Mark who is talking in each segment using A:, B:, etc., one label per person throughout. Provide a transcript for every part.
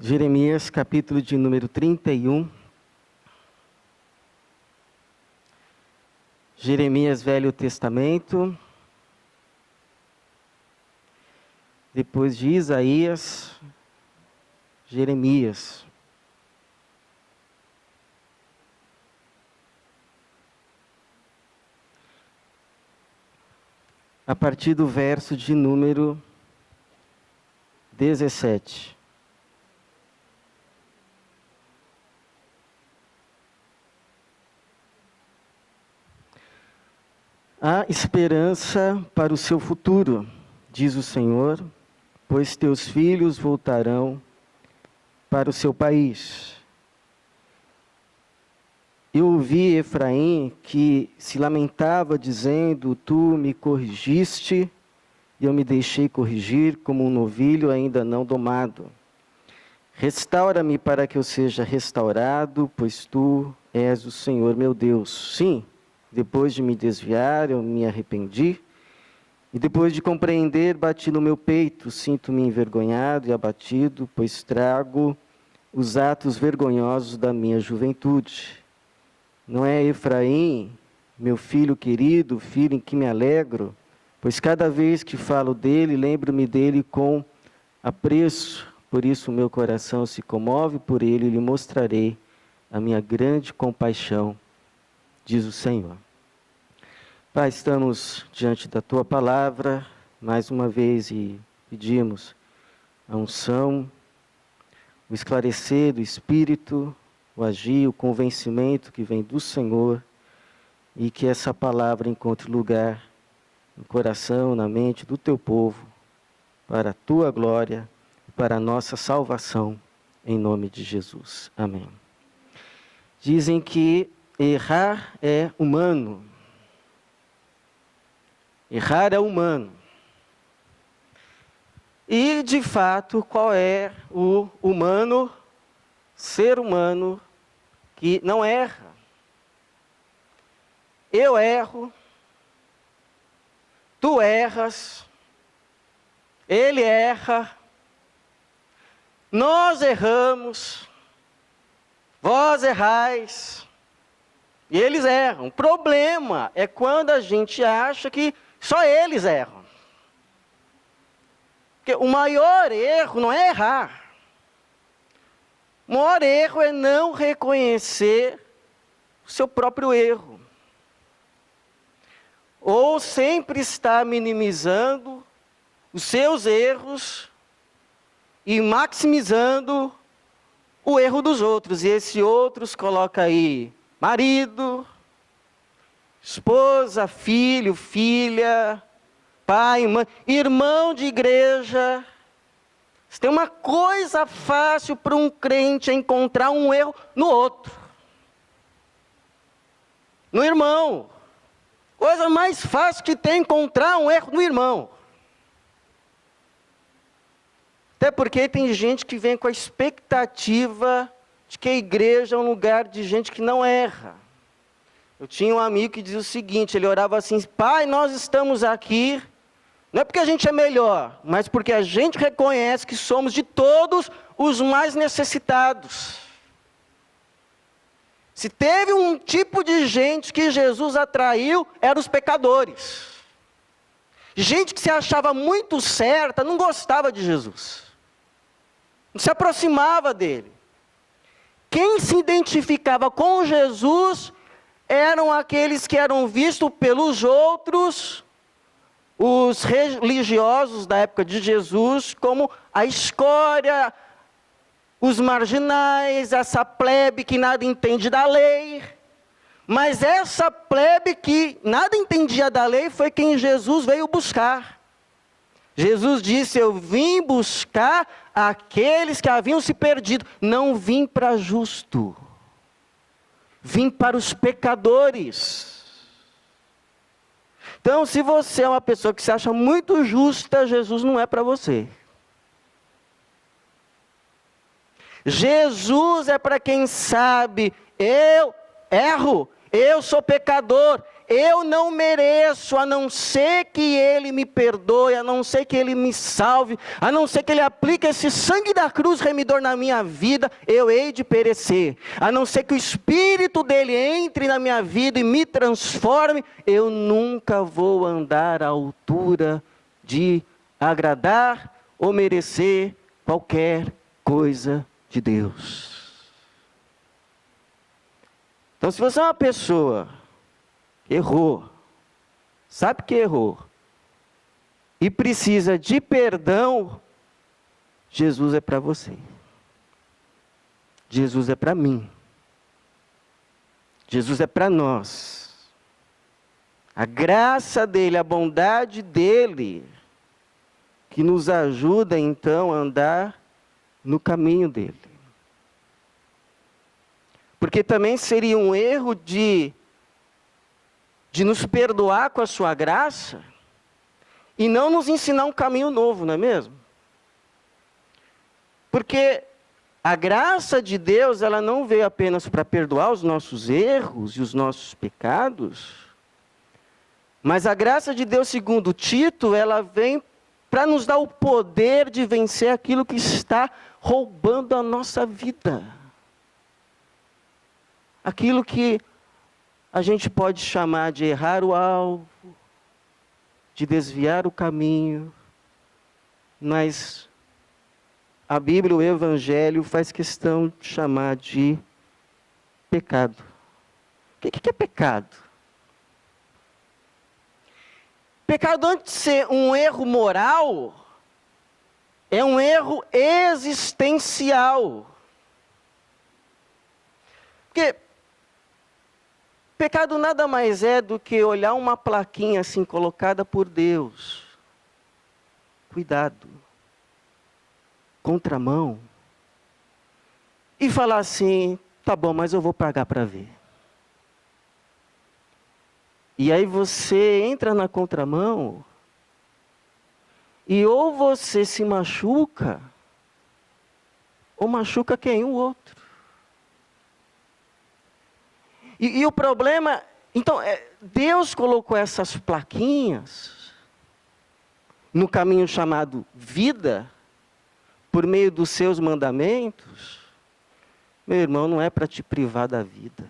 A: Jeremias, capítulo de número 31. Jeremias, Velho Testamento. Depois de Isaías, Jeremias. A partir do verso de número 17. Há esperança para o seu futuro, diz o Senhor, pois teus filhos voltarão para o seu país. Eu ouvi Efraim que se lamentava dizendo, tu me corrigiste e eu me deixei corrigir como um novilho ainda não domado. Restaura-me para que eu seja restaurado, pois tu és o Senhor meu Deus. Sim, depois de me desviar, eu me arrependi. E depois de compreender, bati no meu peito. Sinto-me envergonhado e abatido, pois trago os atos vergonhosos da minha juventude. Não é Efraim, meu filho querido, filho em que me alegro? Pois cada vez que falo dele, lembro-me dele com apreço. Por isso o meu coração se comove por ele e lhe mostrarei a minha grande compaixão, diz o Senhor. Pai, estamos diante da Tua palavra, mais uma vez, e pedimos a unção, o esclarecer do Espírito, o agir, o convencimento que vem do Senhor, e que essa palavra encontre lugar no coração, na mente do Teu povo, para a Tua glória e para a nossa salvação, em nome de Jesus. Amém. Dizem que errar é humano. Errar é humano. E, de fato, qual é o humano, ser humano, que não erra? Eu erro, tu erras, ele erra, nós erramos, vós errais, e eles erram. O problema é quando a gente acha que só eles erram. Porque o maior erro não é errar. O maior erro é não reconhecer o seu próprio erro. Ou sempre estar minimizando os seus erros e maximizando o erro dos outros. E esse outros coloca aí marido, esposa, filho, filha, pai, mãe, irmão de igreja. Se tem uma coisa fácil para um crente é encontrar um erro no outro. No irmão. Coisa mais fácil que tem é encontrar um erro no irmão. Até porque tem gente que vem com a expectativa de que a igreja é um lugar de gente que não erra. Eu tinha um amigo que dizia o seguinte, ele orava assim, Pai, nós estamos aqui, não é porque a gente é melhor, mas porque a gente reconhece que somos de todos os mais necessitados. Se teve um tipo de gente que Jesus atraiu, eram os pecadores. Gente que se achava muito certa, não gostava de Jesus. Não se aproximava dele. Quem se identificava com Jesus eram aqueles que eram vistos pelos outros, os religiosos da época de Jesus, como a escória, os marginais, essa plebe que nada entende da lei. Mas essa plebe que nada entendia da lei foi quem Jesus veio buscar. Jesus disse, eu vim buscar aqueles que haviam se perdido. Não vim para justo. Vim para os pecadores. Então, se você é uma pessoa que se acha muito justa, Jesus não é para você. Jesus é para quem sabe, eu erro, eu sou pecador, eu não mereço, a não ser que Ele me perdoe, a não ser que Ele me salve, a não ser que Ele aplique esse sangue da cruz remidor na minha vida, eu hei de perecer. A não ser que o Espírito dEle entre na minha vida e me transforme, eu nunca vou andar à altura de agradar ou merecer qualquer coisa de Deus. Então, se você é uma pessoa que errou, sabe que errou, e precisa de perdão, Jesus é para você. Jesus é para mim. Jesus é para nós. A graça dele, a bondade dele, que nos ajuda então a andar no caminho dele. Porque também seria um erro de nos perdoar com a sua graça e não nos ensinar um caminho novo, não é mesmo? Porque a graça de Deus, ela não veio apenas para perdoar os nossos erros e os nossos pecados, mas a graça de Deus, segundo Tito, ela vem para nos dar o poder de vencer aquilo que está roubando a nossa vida. Aquilo que a gente pode chamar de errar o alvo, de desviar o caminho, mas a Bíblia, o Evangelho, faz questão de chamar de pecado. O que é pecado? Pecado, antes de ser um erro moral, é um erro existencial. Porque pecado nada mais é do que olhar uma plaquinha assim colocada por Deus. Cuidado. Contramão. E falar assim, tá bom, mas eu vou pagar para ver. E aí você entra na contramão e ou você se machuca, ou machuca quem? O outro. E o problema, então, Deus colocou essas plaquinhas no caminho chamado vida, por meio dos seus mandamentos. Meu irmão, não é para te privar da vida.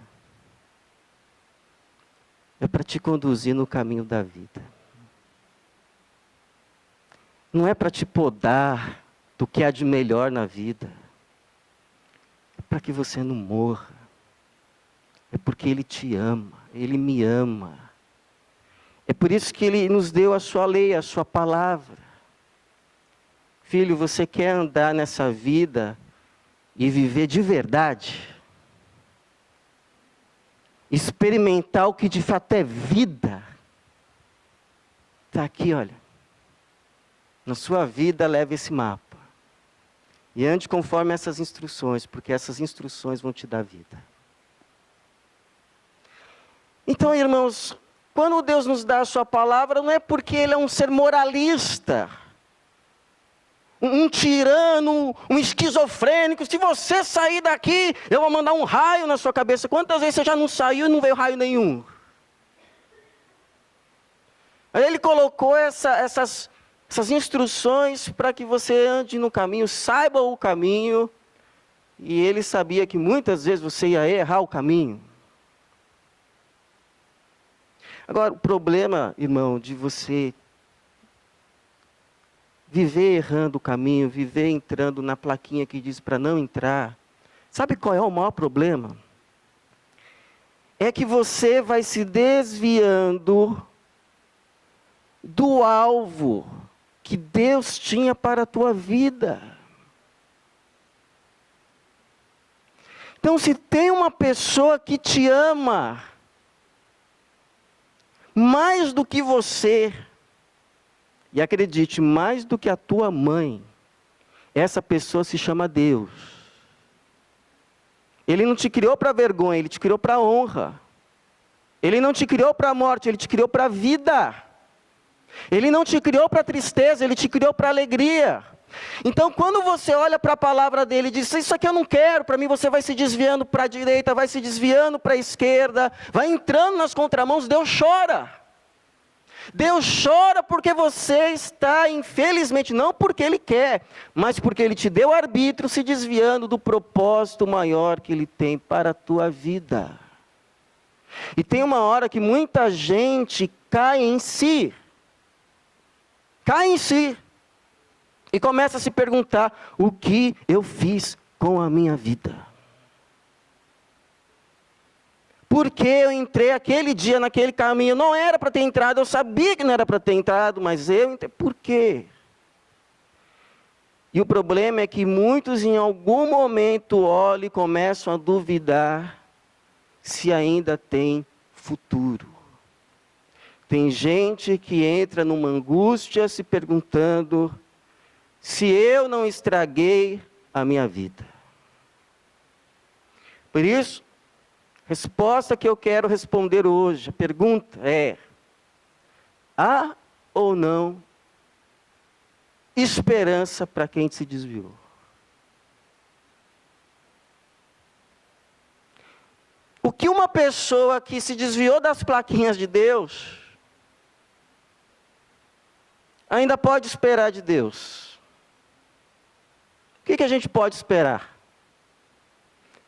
A: É para te conduzir no caminho da vida. Não é para te podar do que há de melhor na vida. É para que você não morra. É porque Ele te ama, Ele me ama. É por isso que Ele nos deu a sua lei, a sua palavra. Filho, você quer andar nessa vida e viver de verdade? Experimentar o que de fato é vida? Está aqui, olha. Na sua vida, leve esse mapa. E ande conforme essas instruções, porque essas instruções vão te dar vida. Então, irmãos, quando Deus nos dá a sua palavra, não é porque Ele é um ser moralista, um tirano, um esquizofrênico. Se você sair daqui, eu vou mandar um raio na sua cabeça. Quantas vezes você já não saiu e não veio raio nenhum? Aí Ele colocou essas instruções para que você ande no caminho, saiba o caminho, e Ele sabia que muitas vezes você ia errar o caminho. Agora, o problema, irmão, de você viver errando o caminho, viver entrando na plaquinha que diz para não entrar, sabe qual é o maior problema? É que você vai se desviando do alvo que Deus tinha para a tua vida. Então, se tem uma pessoa que te ama mais do que você, e acredite, mais do que a tua mãe, essa pessoa se chama Deus. Ele não te criou para vergonha, Ele te criou para honra. Ele não te criou para a morte, Ele te criou para a vida. Ele não te criou para tristeza, Ele te criou para alegria. Então, quando você olha para a palavra dele e diz, isso aqui eu não quero, para mim você vai se desviando para a direita, vai se desviando para a esquerda, vai entrando nas contramãos, Deus chora. Deus chora porque você está, infelizmente, não porque Ele quer, mas porque Ele te deu arbítrio, se desviando do propósito maior que Ele tem para a tua vida. E tem uma hora que muita gente cai em si, e começa a se perguntar, o que eu fiz com a minha vida? Porque eu entrei aquele dia naquele caminho, não era para ter entrado, eu sabia que não era para ter entrado, mas eu entrei, por quê? E o problema é que muitos em algum momento olham e começam a duvidar se ainda tem futuro. Tem gente que entra numa angústia se perguntando se eu não estraguei a minha vida. Por isso, a resposta que eu quero responder hoje, a pergunta é: há ou não esperança para quem se desviou? O que uma pessoa que se desviou das plaquinhas de Deus ainda pode esperar de Deus? O que a gente pode esperar?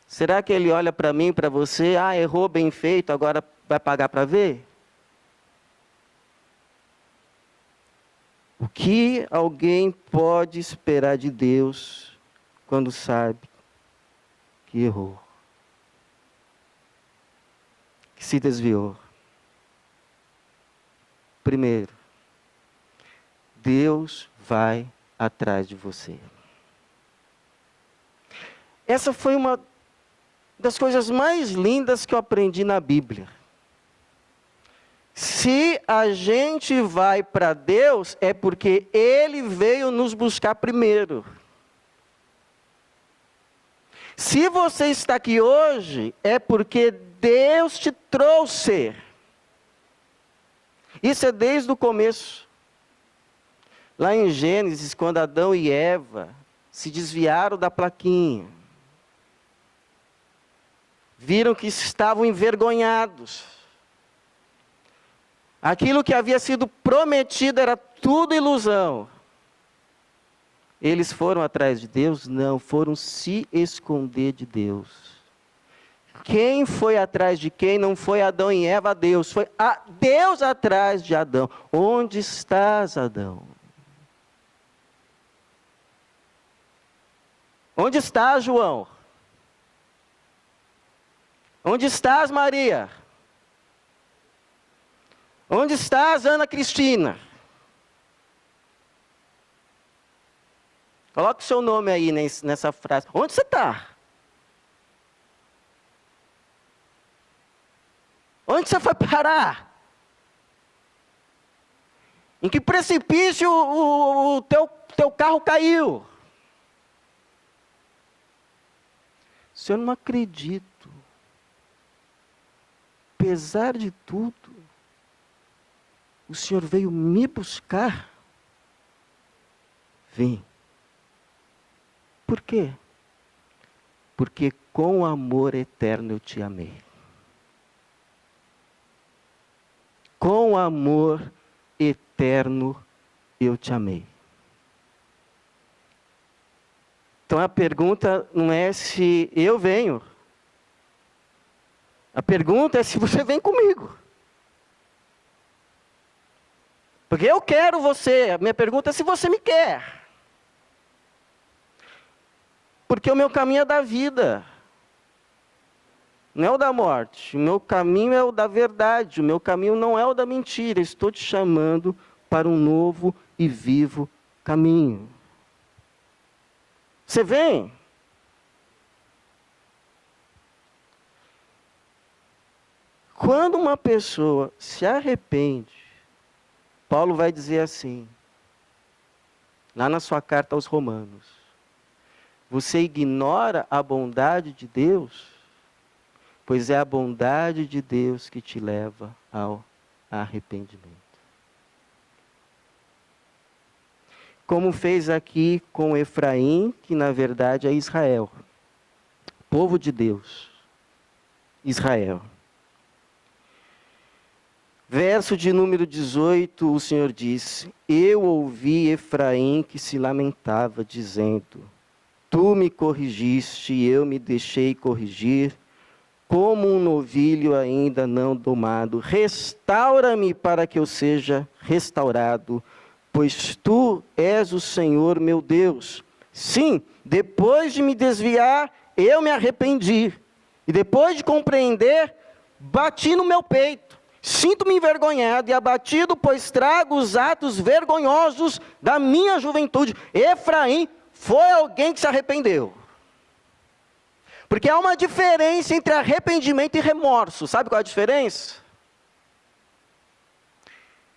A: Será que Ele olha para mim, para você, errou, bem feito, agora vai pagar para ver? O que alguém pode esperar de Deus quando sabe que errou? Que se desviou? Primeiro, Deus vai atrás de você. Essa foi uma das coisas mais lindas que eu aprendi na Bíblia. Se a gente vai para Deus, é porque Ele veio nos buscar primeiro. Se você está aqui hoje, é porque Deus te trouxe. Isso é desde o começo. Lá em Gênesis, quando Adão e Eva se desviaram da plaquinha, viram que estavam envergonhados. Aquilo que havia sido prometido era tudo ilusão. Eles foram atrás de Deus? Não, foram se esconder de Deus. Quem foi atrás de quem? Não foi Adão e Eva, Deus. Foi Deus atrás de Adão. Onde estás, Adão? Onde estás, João? Onde estás, Maria? Onde estás, Ana Cristina? Coloque o seu nome aí nessa frase. Onde você está? Onde você foi parar? Em que precipício o teu carro caiu? Senhor, eu não acredito. Apesar de tudo, o Senhor veio me buscar. Vim. Por quê? Porque com amor eterno eu te amei. Com amor eterno eu te amei. Então a pergunta não é se eu venho. A pergunta é se você vem comigo. Porque eu quero você. A minha pergunta é se você me quer. Porque o meu caminho é da vida. Não é o da morte. O meu caminho é o da verdade. O meu caminho não é o da mentira. Estou te chamando para um novo e vivo caminho. Você vem? Quando uma pessoa se arrepende, Paulo vai dizer assim, lá na sua carta aos Romanos: você ignora a bondade de Deus, pois é a bondade de Deus que te leva ao arrependimento. como fez aqui com Efraim, que na verdade é Israel, povo de Deus, Israel. Verso de número 18, o Senhor diz: eu ouvi Efraim que se lamentava, dizendo: tu me corrigiste e eu me deixei corrigir, como um novilho ainda não domado. Restaura-me para que eu seja restaurado, pois tu és o Senhor meu Deus. Sim, depois de me desviar, eu me arrependi. E depois de compreender, bati no meu peito. Sinto-me envergonhado e abatido, pois trago os atos vergonhosos da minha juventude. Efraim foi alguém que se arrependeu. Porque há uma diferença entre arrependimento e remorso. Sabe qual é a diferença?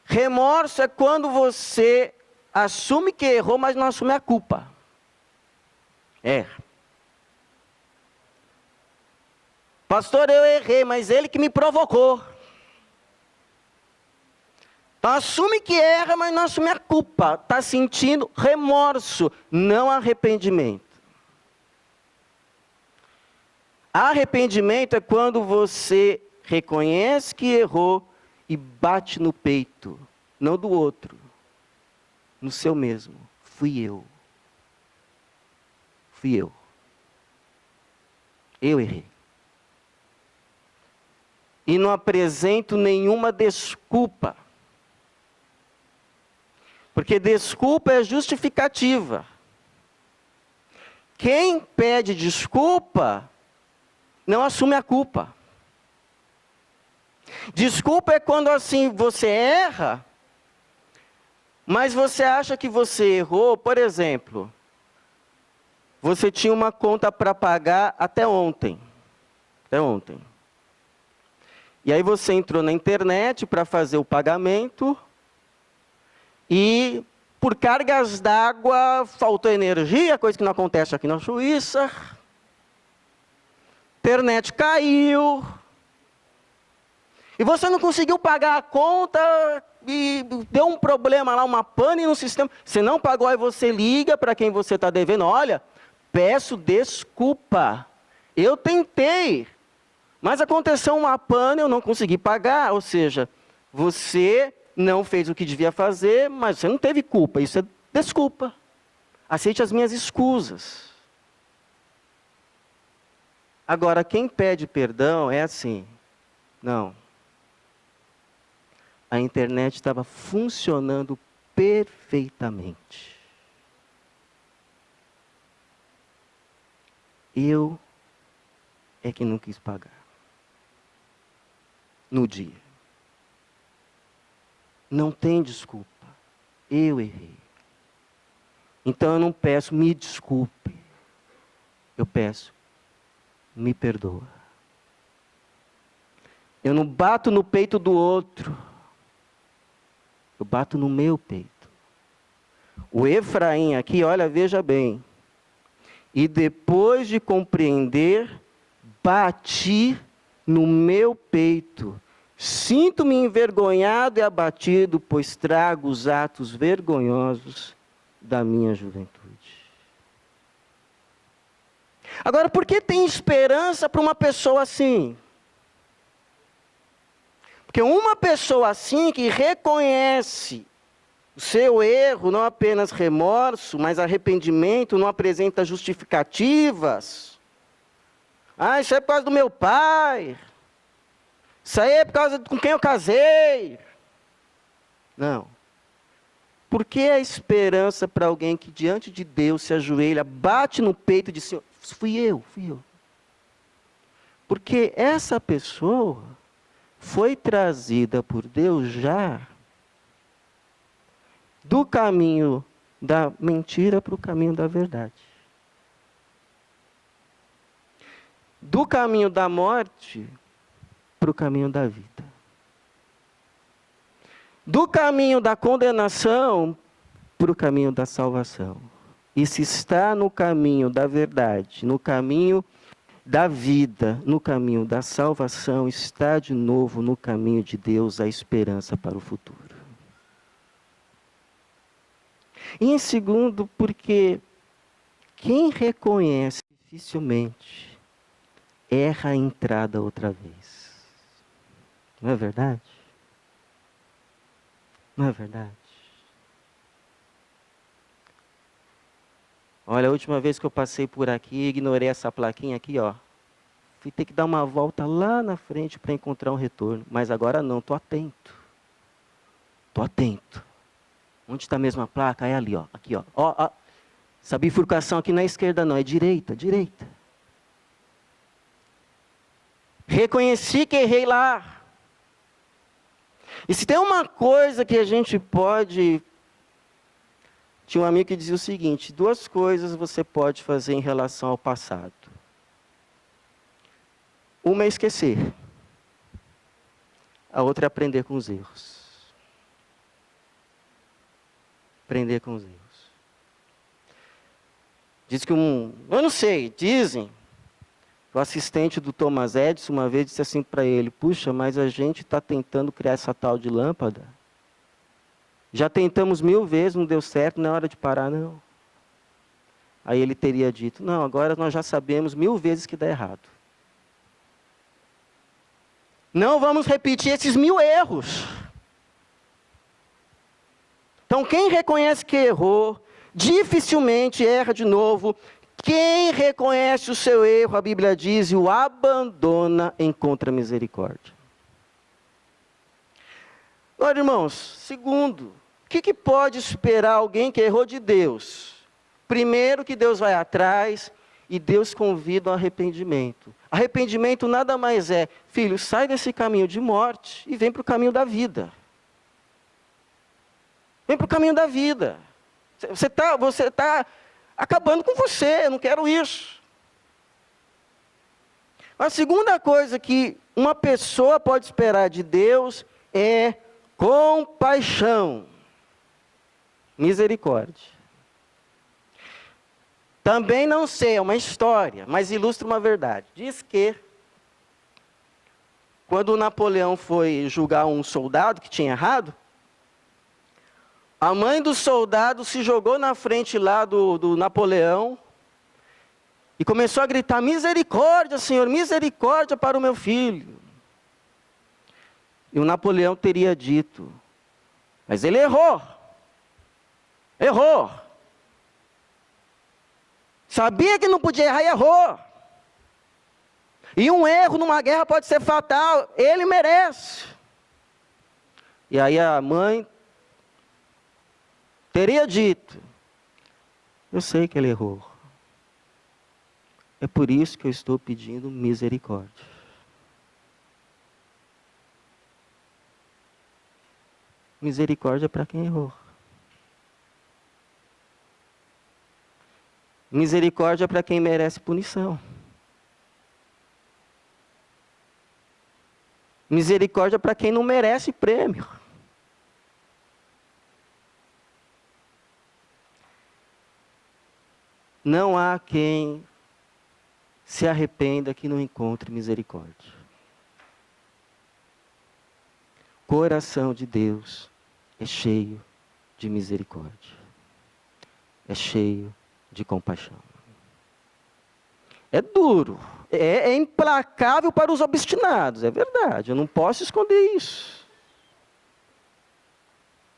A: Remorso é quando você assume que errou, mas não assume a culpa. Pastor, eu errei, mas ele que me provocou. Então assume que erra, mas não assume a culpa. Está sentindo remorso, não arrependimento. Arrependimento é quando você reconhece que errou e bate no peito, não do outro, no seu mesmo. Fui eu. Eu errei. E não apresento nenhuma desculpa. Porque desculpa é justificativa. Quem pede desculpa não assume a culpa. Desculpa é quando assim você erra, mas você acha que você errou. Por exemplo, você tinha uma conta para pagar até ontem. E aí você entrou na internet para fazer o pagamento e por cargas d'água faltou energia, coisa que não acontece aqui na Suíça. Internet caiu. E você não conseguiu pagar a conta e deu um problema lá, uma pane no sistema. Você não pagou, aí você liga para quem você está devendo. Olha, peço desculpa. Eu tentei, mas aconteceu uma pane, eu não consegui pagar. Ou seja, você não fez o que devia fazer, mas você não teve culpa. Isso é desculpa. Aceite as minhas escusas. Agora, quem pede perdão é assim. Não. A internet estava funcionando perfeitamente. Eu é que não quis pagar. No dia. Não tem desculpa. Eu errei. Então eu não peço, me desculpe. Eu peço, me perdoa. Eu não bato no peito do outro. Eu bato no meu peito. O Efraim aqui, olha, veja bem. E depois de compreender, bati no meu peito. Sinto-me envergonhado e abatido, pois trago os atos vergonhosos da minha juventude. Agora, por que tem esperança para uma pessoa assim? Porque uma pessoa assim que reconhece o seu erro, não apenas remorso, mas arrependimento, não apresenta justificativas. Ah, isso é por causa do meu pai. Isso aí é por causa com quem eu casei. Não. Por que a esperança para alguém que diante de Deus se ajoelha, bate no peito e diz, Senhor, fui eu. Porque essa pessoa foi trazida por Deus já do caminho da mentira para o caminho da verdade. Do caminho da morte para o caminho da vida. Do caminho da condenação para o caminho da salvação. E se está no caminho da verdade, no caminho da vida, no caminho da salvação, está de novo no caminho de Deus, a esperança para o futuro. E em segundo, porque quem reconhece dificilmente erra a entrada outra vez. Não é verdade? Não é verdade? Olha, a última vez que eu passei por aqui, ignorei essa plaquinha aqui, ó. Fui ter que dar uma volta lá na frente para encontrar um retorno. Mas agora não, estou atento. Estou atento. Onde está a mesma placa? É ali, ó. Aqui, ó. Ó. Essa bifurcação aqui não é esquerda, não. É direita, direita. Reconheci que errei lá. E se tem uma coisa que a gente pode... Tinha um amigo que dizia o seguinte: 2 coisas você pode fazer em relação ao passado. Uma é esquecer. A outra é aprender com os erros. Aprender com os erros. Diz que eu não sei, dizem, o assistente do Thomas Edison uma vez disse assim para ele: puxa, mas a gente está tentando criar essa tal de lâmpada. Já tentamos 1000 vezes, não deu certo, não é hora de parar, não. Aí ele teria dito: não, agora nós já sabemos 1000 vezes que dá errado. Não vamos repetir esses 1000 erros. Então, quem reconhece que errou, dificilmente erra de novo. Quem reconhece o seu erro, a Bíblia diz, e o abandona, encontra misericórdia. Agora, irmãos, segundo, o que pode esperar alguém que errou de Deus? Primeiro, que Deus vai atrás e Deus convida ao arrependimento. Arrependimento nada mais é: filho, sai desse caminho de morte e vem para o caminho da vida. Vem para o caminho da vida. Você tá acabando com você, eu não quero isso. A segunda coisa que uma pessoa pode esperar de Deus é compaixão, misericórdia. Também não sei, é uma história, mas ilustra uma verdade. Diz que, quando Napoleão foi julgar um soldado que tinha errado, a mãe do soldado se jogou na frente lá do Napoleão e começou a gritar: misericórdia, Senhor, misericórdia para o meu filho. E o Napoleão teria dito: mas ele errou. Errou. Sabia que não podia errar e errou. E um erro numa guerra pode ser fatal. Ele merece. E aí a mãe teria dito: eu sei que ele errou. É por isso que eu estou pedindo misericórdia. Misericórdia para quem errou. Misericórdia para quem merece punição. Misericórdia para quem não merece prêmio. Não há quem se arrependa que não encontre misericórdia. O coração de Deus é cheio de misericórdia. É cheio de compaixão. É duro, é implacável para os obstinados, é verdade, eu não posso esconder isso.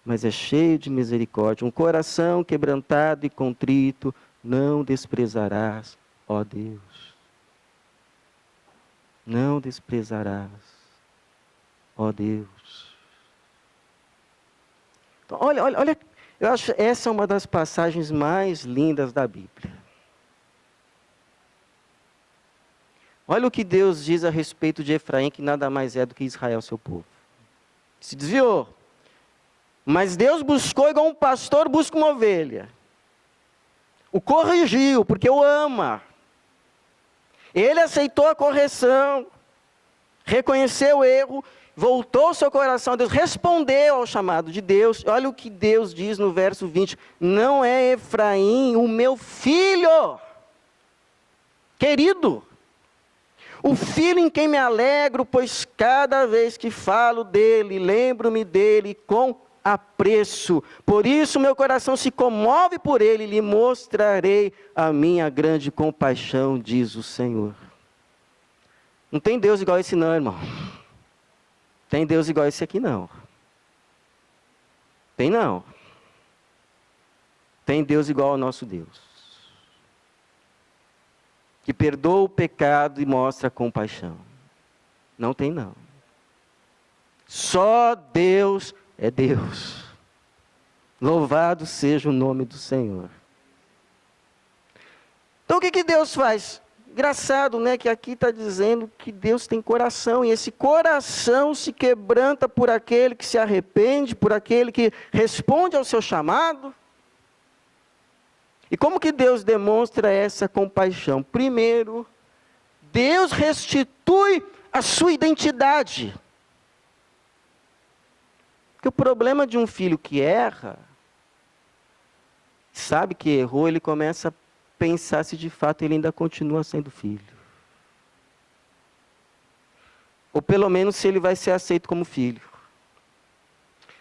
A: Mas é cheio de misericórdia. Um coração quebrantado e contrito não desprezarás, ó Deus. Não desprezarás, ó Deus. Então, olha, eu acho que essa é uma das passagens mais lindas da Bíblia. Olha o que Deus diz a respeito de Efraim, que nada mais é do que Israel, seu povo. Se desviou. Mas Deus buscou igual um pastor busca uma ovelha. O corrigiu, porque o ama. Ele aceitou a correção, reconheceu o erro, voltou seu coração a Deus, respondeu ao chamado de Deus. Olha o que Deus diz no verso 20: não é Efraim o meu filho querido, o filho em quem me alegro, pois cada vez que falo dele, lembro-me dele com apreço. Por isso meu coração se comove por ele, lhe mostrarei a minha grande compaixão, diz o Senhor. Não tem Deus igual esse não, irmão. Tem Deus igual esse aqui não. Tem não. Tem Deus igual ao nosso Deus, que perdoa o pecado e mostra compaixão. Não tem não. Só Deus é Deus. Louvado seja o nome do Senhor. Então o que Deus faz? Engraçado, né, que aqui está dizendo que Deus tem coração, e esse coração se quebranta por aquele que se arrepende, por aquele que responde ao seu chamado. E como que Deus demonstra essa compaixão? Primeiro, Deus restitui a sua identidade. Porque o problema de um filho que erra, sabe que errou, ele começa a pensar se de fato ele ainda continua sendo filho. Ou pelo menos se ele vai ser aceito como filho.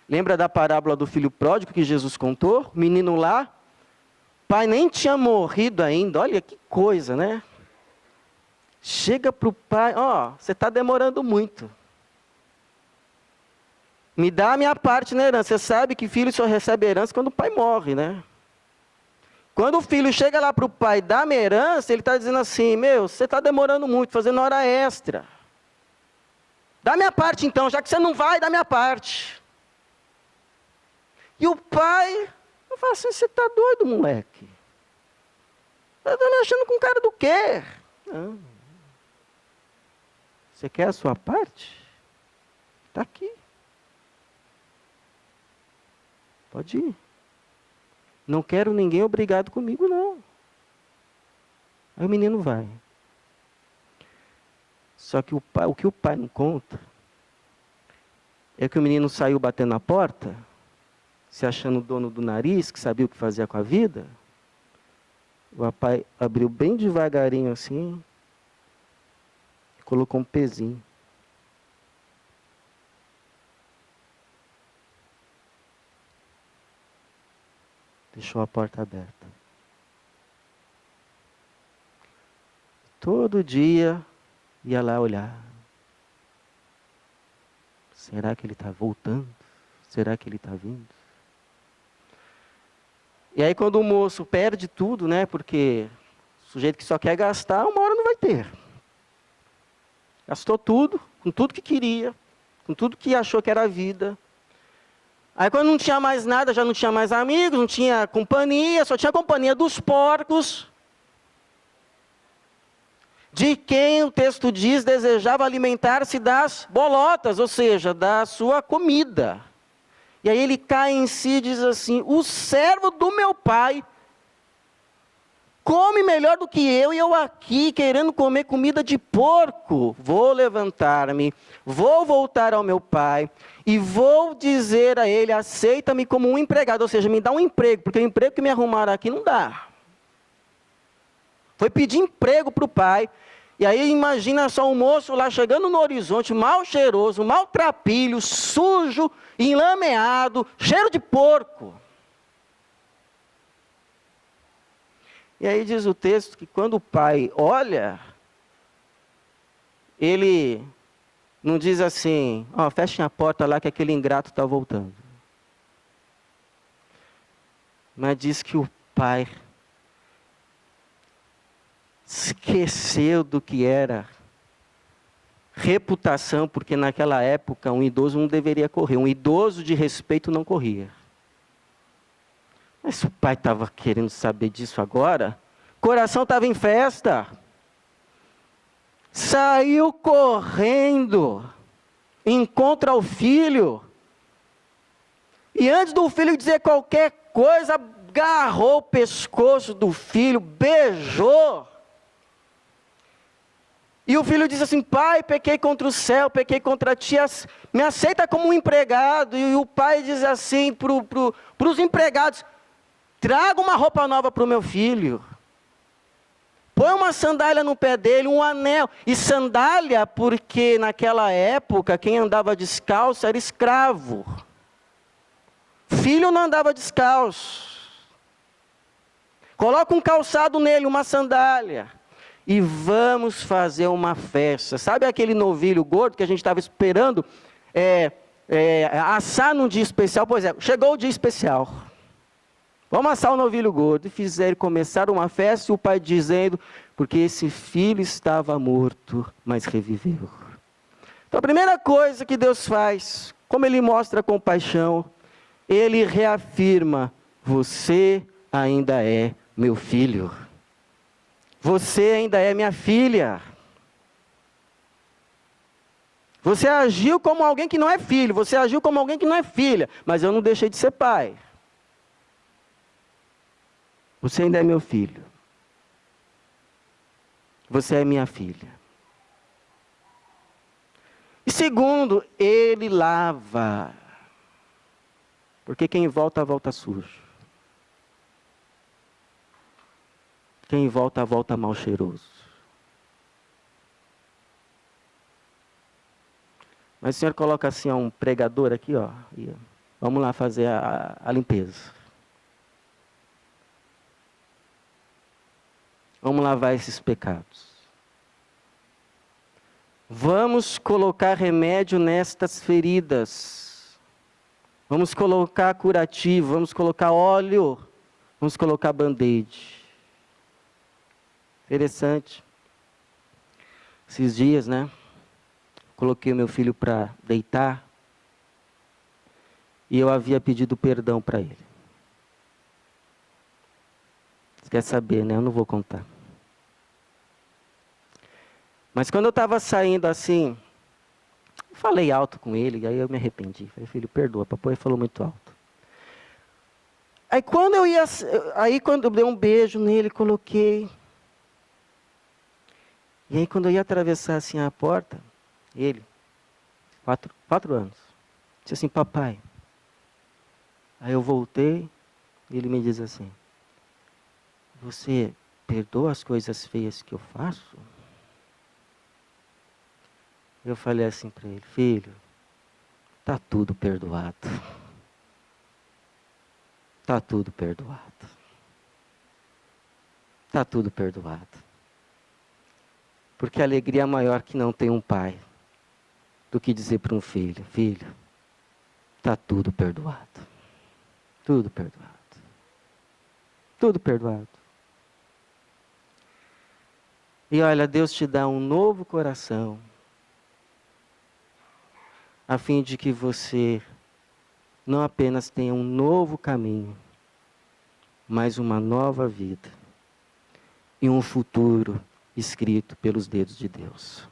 A: Lembra da parábola do filho pródigo que Jesus contou? O menino lá, o pai nem tinha morrido ainda, olha que coisa, né? Chega para o pai, você está demorando muito. Me dá a minha parte na herança. Você sabe que filho só recebe herança quando o pai morre, né? Quando o filho chega lá para o pai dar minha herança, ele está dizendo assim, você está demorando muito, fazendo hora extra. Dá minha parte então, já que você não vai, dá minha parte. E o pai fala assim, você está doido, moleque? Você está mexendo com cara do quê? Não. Você quer a sua parte? Está aqui. Pode ir. Não quero ninguém obrigado comigo, não. Aí o menino vai. Só que o que o pai não conta é que o menino saiu batendo na porta, se achando dono do nariz, que sabia o que fazia com a vida. O pai abriu bem devagarinho assim, e colocou um pezinho. Deixou a porta aberta. Todo dia ia lá olhar. Será que ele está voltando? Será que ele está vindo? E aí quando o moço perde tudo, né? Porque o sujeito que só quer gastar, uma hora não vai ter. Gastou tudo, com tudo que queria, com tudo que achou que era a vida. Aí quando não tinha mais nada, já não tinha mais amigos, não tinha companhia, só tinha companhia dos porcos, de quem o texto diz desejava alimentar-se das bolotas, ou seja, da sua comida. E aí ele cai em si e diz assim, o servo do meu pai come melhor do que eu, e eu aqui querendo comer comida de porco. Vou levantar-me, vou voltar ao meu pai e vou dizer a ele, aceita-me como um empregado, ou seja, me dá um emprego, porque o emprego que me arrumaram aqui não dá. Foi pedir emprego para o pai, e aí imagina só um moço lá chegando no horizonte, mal cheiroso, maltrapilho, sujo, enlameado, cheiro de porco. E aí diz o texto que quando o pai olha, ele não diz assim, fechem a porta lá que aquele ingrato está voltando. Mas diz que o pai esqueceu do que era reputação, porque naquela época um idoso não deveria correr, um idoso de respeito não corria. Mas se o pai estava querendo saber disso agora, o coração estava em festa. Saiu correndo, encontra o filho, e antes do filho dizer qualquer coisa, agarrou o pescoço do filho, beijou. E o filho diz assim, pai, pequei contra o céu, pequei contra ti, me aceita como um empregado. E o pai diz assim para os empregados, traga uma roupa nova para o meu filho. Põe uma sandália no pé dele, um anel. E sandália, porque naquela época, quem andava descalço era escravo. filho não andava descalço. Coloca um calçado nele, uma sandália. E vamos fazer uma festa. Sabe aquele novilho gordo que a gente estava esperando assar num dia especial? Pois é, chegou o dia especial. Vamos assar o novilho gordo. E fizeram, começaram uma festa, e o pai dizendo, porque esse filho estava morto, mas reviveu. Então a primeira coisa que Deus faz, como Ele mostra compaixão, Ele reafirma, você ainda é meu filho. Você ainda é minha filha. Você agiu como alguém que não é filho, você agiu como alguém que não é filha, mas eu não deixei de ser pai. Você ainda é meu filho. Você é minha filha. E segundo, Ele lava. Porque quem volta, volta sujo. Quem volta, volta mal cheiroso. Mas o Senhor coloca assim, um pregador aqui, ó. E vamos lá fazer a limpeza. Vamos lavar esses pecados. Vamos colocar remédio nestas feridas. Vamos colocar curativo, vamos colocar óleo, vamos colocar band-aid. Interessante. Esses dias, né? Coloquei o meu filho para deitar. E eu havia pedido perdão para ele. Você quer saber, né? Eu não vou contar. Mas quando eu estava saindo assim, falei alto com ele, e aí eu me arrependi. Falei, filho, perdoa, papai falou muito alto. Aí quando eu dei um beijo nele, coloquei. E aí quando eu ia atravessar assim a porta, ele, 4 anos, disse assim, papai. Aí eu voltei, e ele me diz assim, você perdoa as coisas feias que eu faço? Eu falei assim para ele, filho, está tudo perdoado. Está tudo perdoado. Está tudo perdoado. Porque a alegria é maior que não ter um pai do que dizer para um filho, filho, está tudo perdoado. Tudo perdoado. Tudo perdoado. E olha, Deus te dá um novo coração, a fim de que você não apenas tenha um novo caminho, mas uma nova vida e um futuro escrito pelos dedos de Deus.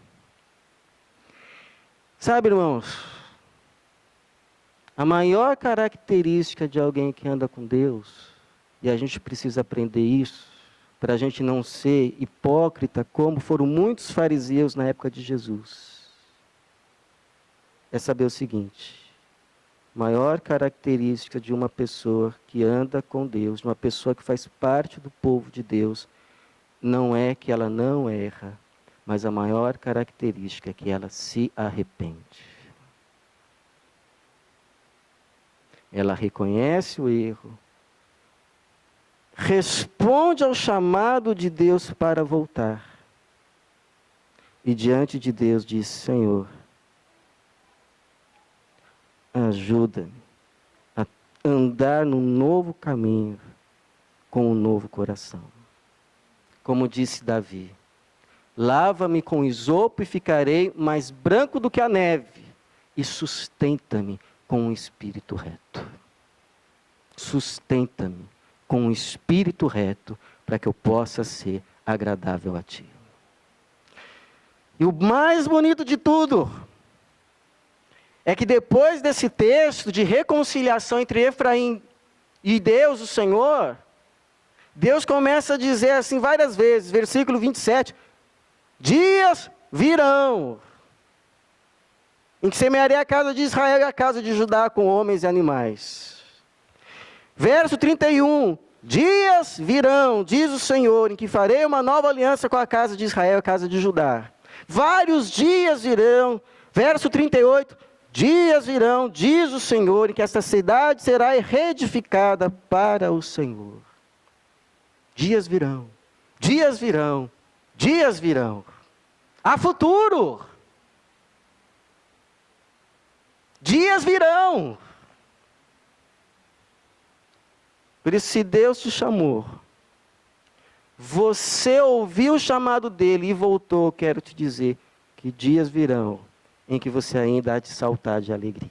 A: Sabe, irmãos, a maior característica de alguém que anda com Deus, e a gente precisa aprender isso, para a gente não ser hipócrita, como foram muitos fariseus na época de Jesus, é saber o seguinte, a maior característica de uma pessoa que anda com Deus, de uma pessoa que faz parte do povo de Deus, não é que ela não erra, mas a maior característica é que ela se arrepende. Ela reconhece o erro, responde ao chamado de Deus para voltar. E diante de Deus diz, Senhor, ajuda-me a andar num novo caminho, com um novo coração. Como disse Davi, lava-me com isopo e ficarei mais branco do que a neve, e sustenta-me com um espírito reto. Sustenta-me com um espírito reto, para que eu possa ser agradável a Ti. E o mais bonito de tudo, é que depois desse texto de reconciliação entre Efraim e Deus, o Senhor, Deus começa a dizer assim várias vezes, versículo 27, dias virão, em que semearei a casa de Israel e a casa de Judá com homens e animais. Verso 31, dias virão, diz o Senhor, em que farei uma nova aliança com a casa de Israel e a casa de Judá. Vários dias virão, verso 38, Dias virão, diz o Senhor, em que esta cidade será reedificada para o Senhor. Dias virão, dias virão, dias virão. Há futuro. Dias virão. Por isso, se Deus te chamou, você ouviu o chamado dele e voltou, quero te dizer que dias virão em que você ainda há de saltar de alegria.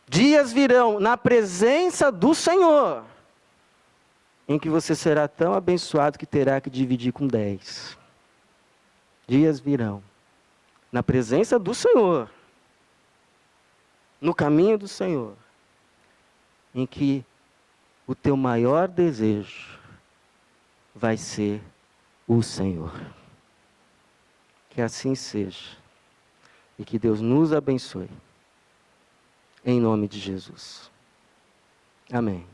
A: Dias virão na presença do Senhor, em que você será tão abençoado que terá que dividir com 10. Dias virão na presença do Senhor, no caminho do Senhor, em que o teu maior desejo vai ser o Senhor. Que assim seja. E que Deus nos abençoe. Em nome de Jesus. Amém.